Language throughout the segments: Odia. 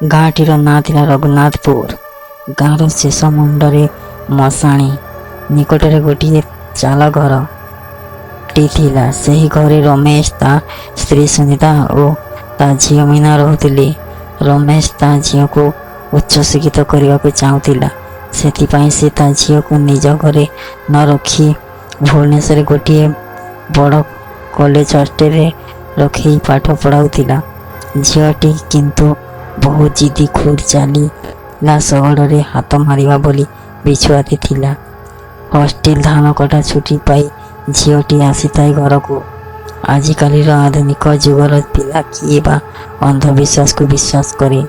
ଗାଁଟିର ନାଁ ଥିଲା ରଘୁନାଥପୁର। ଗାଁର ଶେଷ ମୁଣ୍ଡରେ ମଶାଣି ନିକଟରେ ଗୋଟିଏ ଚାଳ ଘରଟି ଥିଲା। ସେହି ଘରେ ରମେଶ, ତା ସ୍ତ୍ରୀ ସୁନିତା ଓ ତା ଝିଅ ମୀନା ରହୁଥିଲେ। ରମେଶ ତା ଝିଅକୁ ଉଚ୍ଚଶିକ୍ଷିତ କରିବାକୁ ଚାହୁଁଥିଲା। ସେଥିପାଇଁ ସେ ତା ଝିଅକୁ ନିଜ ଘରେ ନ ରଖି ଭୁବନେଶ୍ୱରରେ ଗୋଟିଏ ବଡ଼ କଲେଜ ହଷ୍ଟେଲରେ ରଖି ପାଠ ପଢ଼ାଉଥିଲା। ଝିଅଟି କିନ୍ତୁ ବହୁତ ଜିଦି, ଖୁବ୍ ଚାଲିଲା, ଶଗଡ଼ରେ ହାତ ମାରିବା ବୋଲି ବିଛୁଆତି ଥିଲା। ହଷ୍ଟେଲ ଧାନକଟା ଛୁଟି ପାଇ ଝିଅଟି ଆସିଥାଏ ଘରକୁ। ଆଜିକାଲିର ଆଧୁନିକ ଯୁଗର ପିଲା କିଏ ବା ଅନ୍ଧବିଶ୍ୱାସକୁ ବିଶ୍ୱାସ କରେ।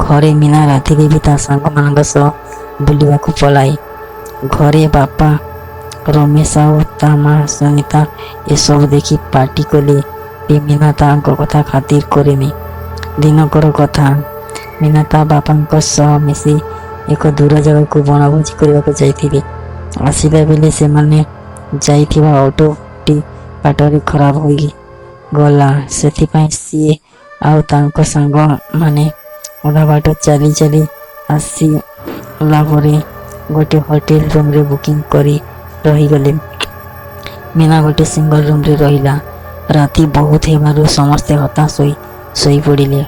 ଘରେ ମୀନା ରାତିରେ ବି ତା ସାଙ୍ଗମାନଙ୍କ ସହ ବୁଲିବାକୁ ପଳାଏ। ଘରେ ବାପା ରମେଶ ଆଉ ତା ମା ସୁନିତା ଏସବୁ ଦେଖି ପାଟି କଲେ ବି ମୀନା ତାଙ୍କ କଥା ଖାତିର କରେନି। ଦିନକର କଥା, ମୀନା ତା ବାପାଙ୍କ ସହ ମିଶି ଏକ ଦୂର ଜାଗାକୁ ବଣଭୋଜି କରିବାକୁ ଯାଇଥିଲେ। ଆସିଲା ବେଳେ ସେମାନେ ଯାଇଥିବା ଅଟୋଟି ବାଟରେ ଖରାପ ହୋଇଗଲା। ସେଥିପାଇଁ ସିଏ ଆଉ ତାଙ୍କ ସାଙ୍ଗମାନେ ଅଧା ବାଟ ଚାଲି ଚାଲି ଆସିଲା ପରେ ଗୋଟିଏ ହୋଟେଲ ରୁମ୍ରେ ବୁକିଂ କରି ରହିଗଲେ। ମୀନା ଗୋଟିଏ ସିଙ୍ଗଲ ରୁମ୍ରେ ରହିଲା। ରାତି ବହୁତ ହେବାରୁ ସମସ୍ତେ ହତାଶ ହୋଇ ଶୋଇପଡ଼ିଲେ।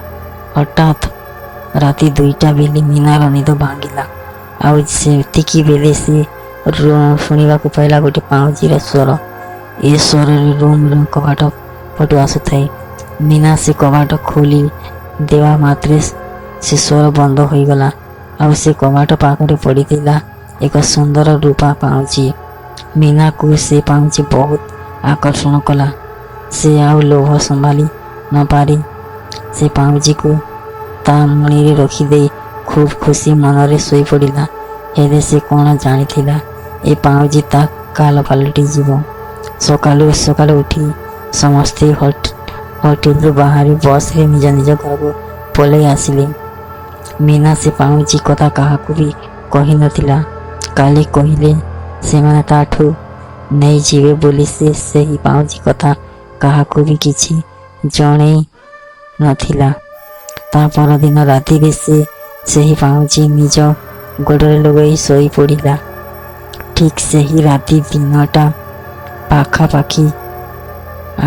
ହଠାତ୍ ରାତି 2ଟା ବେଳେ ମୀନାର ନିଦ ଭାଙ୍ଗିଲା। ଆଉ ସେତିକି ବେଳେ ସେ ଶୁଣିବାକୁ ପାଇଲା ଗୋଟିଏ ପାଉଁଜିର ସ୍ୱର। ଏ ସ୍ୱରରେ ରୁମ୍ର କବାଟ ପଟୁ ଆସୁଥାଏ। ମୀନା ସେ କବାଟ ଖୋଲି ଦେବା ମାତ୍ରେ ସେ ସ୍ୱର ବନ୍ଦ ହୋଇଗଲା। ଆଉ ସେ କବାଟ ପାଖରେ ପଡ଼ିଥିଲା ଏକ ସୁନ୍ଦର ରୂପା ପାଉଁଜି। ମୀନାକୁ ସେ ପାଉଁଜି ବହୁତ ଆକର୍ଷଣ କଲା। ସେ ଆଉ ଲୋଭ ସମ୍ଭାଳି ନ ପାରି ସେ ପାଉଁଜିକୁ ତା ମୁଣିରେ ରଖିଦେଇ ଖୁବ୍ ଖୁସି ମନରେ ଶୋଇପଡ଼ିଲା। ହେଲେ ସେ କ'ଣ ଜାଣିଥିଲା ଏ ପାଉଁଜି ତା କାଲ ପାଲଟିଯିବ। ସକାଳୁ ସକାଳୁ ଉଠି ସମସ୍ତେ ହୋଟେଲରୁ ବାହାରି ବସ୍ରେ ନିଜ ନିଜ ଘରକୁ ପଳାଇ ଆସିଲେ। ମୀନା ସେ ପାଉଁଜି କଥା କାହାକୁ ବି କହିନଥିଲା। କାଲି କହିଲେ ସେମାନେ ତାଠୁ ନେଇଯିବେ ବୋଲି ସେ ସେହି ପାଉଁଜି କଥା କାହାକୁ ବି କିଛି ଜଣେଇ ନଥିଲା। ତା ପରଦିନ ରାତିରେ ସେ ସେହି ପାଉଁଜି ନିଜ ଗୋଡ଼ରେ ଲଗାଇ ଶୋଇପଡ଼ିଲା। ଠିକ୍ ସେହି ରାତି 3ଟା ପାଖାପାଖି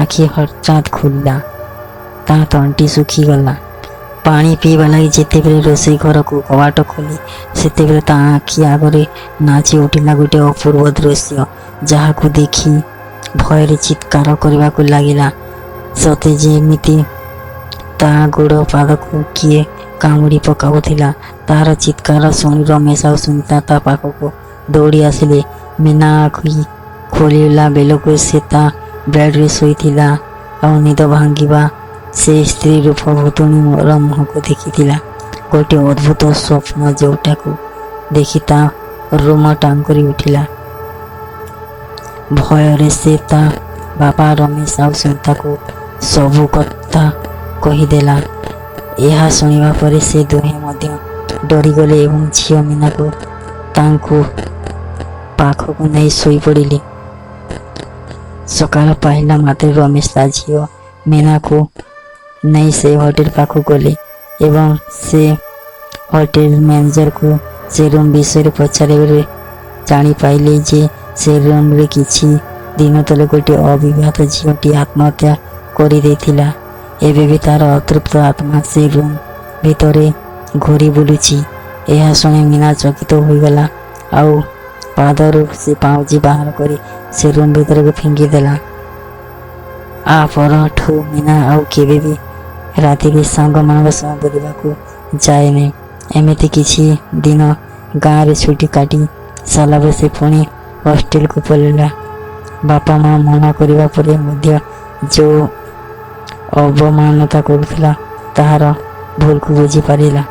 ଆଖି ହଠାତ୍ ଖୋଲିଲା। ତା ତଣ୍ଟି ଶୁଖିଗଲା। ପାଣି ପିଇବା ଲାଗି ଯେତେବେଳେ ରୋଷେଇ ଘରକୁ କବାଟ ଖୋଲି ସେତେବେଳେ ତା ଆଖି ଆଗରେ ନାଚି ଉଠିଲା ଗୋଟିଏ ଅପୂର୍ବ ଦୃଶ୍ୟ, ଯାହାକୁ ଦେଖି ଭୟରେ ଚିତ୍କାର କରିବାକୁ ଲାଗିଲା। ସତେ ଯେମିତି ତା ଗୋଡ଼ ପାଦକୁ କିଏ କାମୁଡ଼ି ପକାଉଥିଲା। ତାହାର ଚିତ୍କାର ଶୁଣି ରମେଶ ଆଉ ସୁନିତା ତା ପାଖକୁ ଦୌଡ଼ି ଆସିଲେ। ମୀନା ଆଖି ଖୋଲିଲା ବେଳକୁ ସେ ତା ବେଡ଼୍ରେ ଶୋଇଥିଲା। ଆଉ ନିଦ ଭାଙ୍ଗିବା ସେ ସ୍ତ୍ରୀ ରୂପ ଭୁତୁଣୀର ମୁହଁକୁ ଦେଖିଥିଲା। ଗୋଟିଏ ଅଦ୍ଭୁତ ସ୍ୱପ୍ନ, ଯେଉଁଟାକୁ ଦେଖି ତା ରୋମ ଟାଙ୍କୁରି ଉଠିଲା। ଭୟରେ ସେ ତା ବାପା ରମେଶ ଆଉ ସୁନିତାକୁ ସବୁ କଥା କହିଦେଲା। ଏହା ଶୁଣିବା ପରେ ସେ ଦୁହେଁ ମଧ୍ୟ ଡରିଗଲେ ଏବଂ ଝିଅ ମୀନାକୁ ତାଙ୍କୁ ପାଖକୁ ନେଇ ଶୋଇପଡ଼ିଲେ। ସକାଳ ପାହିଲା ମାତ୍ରେ ରମେଶ ତା ଝିଅ ମୀନାକୁ ନେଇ ସେ ହୋଟେଲ ପାଖକୁ ଗଲେ ଏବଂ ସେ ହୋଟେଲ ମ୍ୟାନେଜରକୁ ସେ ରୁମ୍ ବିଷୟରେ ପଚାରିବାରେ ଜାଣିପାରିଲେ ଯେ ସେ ରୁମ୍ରେ କିଛି ଦିନ ତଳେ ଗୋଟିଏ ଅବିବାହିତ ଝିଅଟି ଆତ୍ମହତ୍ୟା କରିଦେଇଥିଲା। ଏବେ ବି ତାର ଅତୃପ୍ତ ଆତ୍ମା ସେ ରୁମ୍ ଭିତରେ ଘୂରି ବୁଲୁଛି। ଏହା ଶୁଣି ମୀନା ଚକିତ ହୋଇଗଲା। ଆଉ ପାଦରୁ ସେ ପାଉଁଜି ବାହାର କରି ସେ ରୁମ୍ ଭିତରକୁ ଫିଙ୍ଗିଦେଲା। ଆ ପରଠୁ ମୀନା ଆଉ କେବେ ବି ରାତିରେ ସାଙ୍ଗମାନଙ୍କ ସହ ବୁଲିବାକୁ ଯାଏନି। ଏମିତି କିଛି ଦିନ ଗାଁରେ ଛୁଟି କାଟି ସାରିଲା ପରେ ସେ ପୁଣି ହଷ୍ଟେଲକୁ ପଳାଇଲା। ବାପା ମା ମନା କରିବା ପରେ ମଧ୍ୟ ଯେଉଁ ଅବମାନତା କରୁଥିଲା ତାହାର ଭୁଲକୁ ବୁଝିପାରିଲା।